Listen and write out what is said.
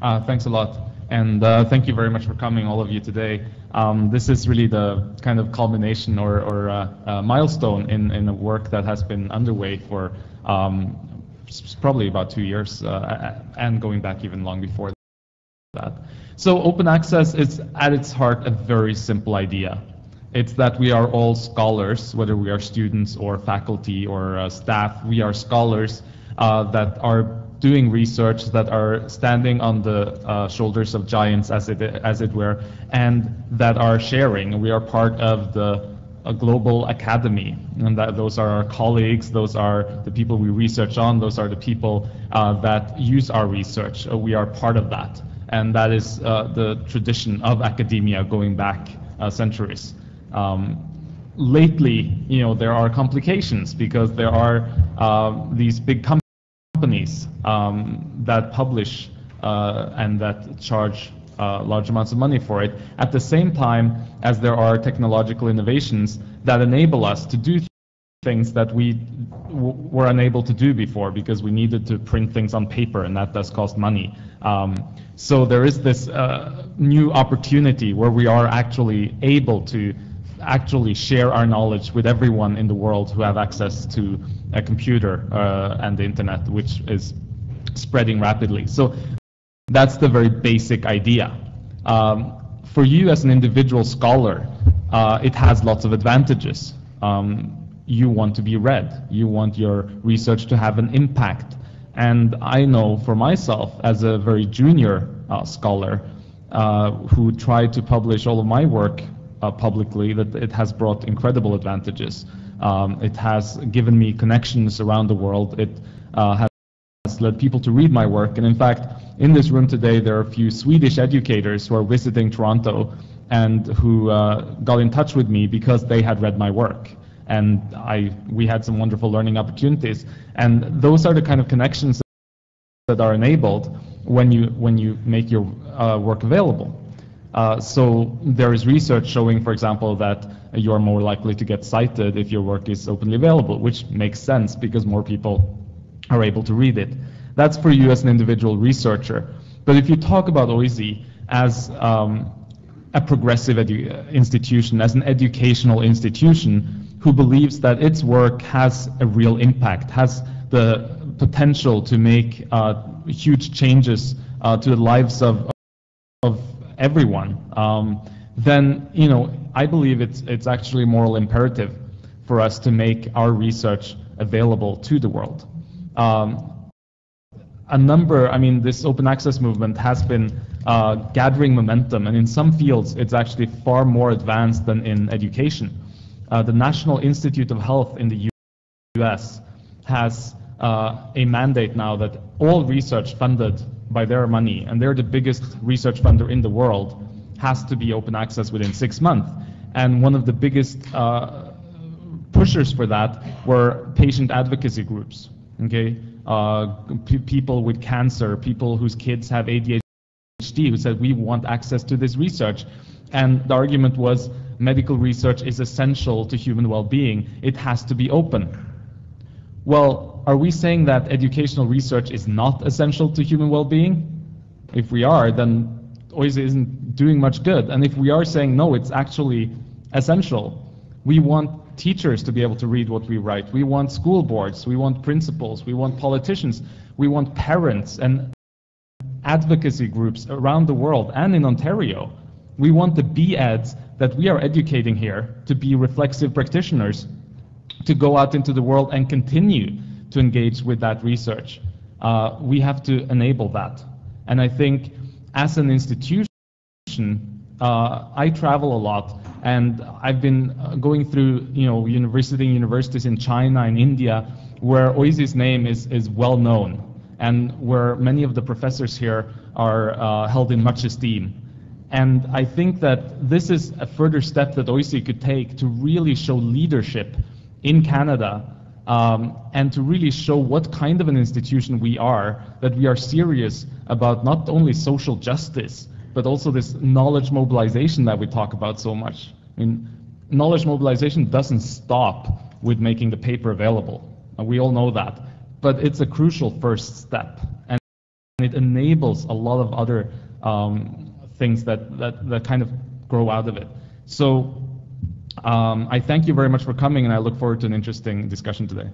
Thanks a lot, and thank you very much for coming, all of you, today. This is really the kind of culmination or milestone in a work that has been underway for probably about 2 years, and going back even long before that. So open access is at its heart a very simple idea. It's that we are all scholars, whether we are students or faculty or staff. We are scholars that are doing research, that are standing on the shoulders of giants, as it were, and that are sharing. We are part of a global academy, and those are our colleagues, those are the people we research on, those are the people that use our research. We are part of that, and that is the tradition of academia going back centuries. Lately, there are complications because there are these big companies that publish and that charge large amounts of money for it, at the same time as there are technological innovations that enable us to do things that we were unable to do before because we needed to print things on paper, and that does cost money. So there is this new opportunity where we are actually able to share our knowledge with everyone in the world who have access to a computer and the internet, which is spreading rapidly. So that's the very basic idea. For you as an individual scholar, it has lots of advantages. You want to be read. You want your research to have an impact. And I know for myself, as a very junior scholar who tried to publish all of my work publicly, that it has brought incredible advantages. It has given me connections around the world. It has led people to read my work. And in fact, in this room today, there are a few Swedish educators who are visiting Toronto and who got in touch with me because they had read my work. And we had some wonderful learning opportunities. And those are the kind of connections that are enabled when you make your work available. So there is research showing, for example, that you are more likely to get cited if your work is openly available, which makes sense because more people are able to read it. That's for you as an individual researcher. But if you talk about OISE as a progressive institution, as an educational institution who believes that its work has a real impact, has the potential to make huge changes to the lives of everyone, then I believe it's actually a moral imperative for us to make our research available to the world. This open access movement has been gathering momentum, and in some fields it's actually far more advanced than in education. The National Institute of Health in the US has a mandate now that all research funded by their money, and they're the biggest research funder in the world, has to be open access within 6 months. And one of the biggest pushers for that were patient advocacy groups, okay? People with cancer, people whose kids have ADHD, who said, we want access to this research. And the argument was, medical research is essential to human well-being. It has to be open. Well, are we saying that educational research is not essential to human well-being? If we are, then OISE isn't doing much good. And if we are saying, no, it's actually essential, we want teachers to be able to read what we write. We want school boards. We want principals. We want politicians. We want parents and advocacy groups around the world and in Ontario. We want the B-eds that we are educating here to be reflexive practitioners, to go out into the world and continue to engage with that research. We have to enable that. And I think as an institution, I travel a lot, and I've been going through universities in China and India where OISE's name is well known, and where many of the professors here are held in much esteem. And I think that this is a further step that OISE could take to really show leadership in Canada, and to really show what kind of an institution we are, that we are serious about not only social justice, but also this knowledge mobilization that we talk about so much. I mean, knowledge mobilization doesn't stop with making the paper available. We all know that. But it's a crucial first step. it enables a lot of other things that kind of grow out of it. So I thank you very much for coming, and I look forward to an interesting discussion today.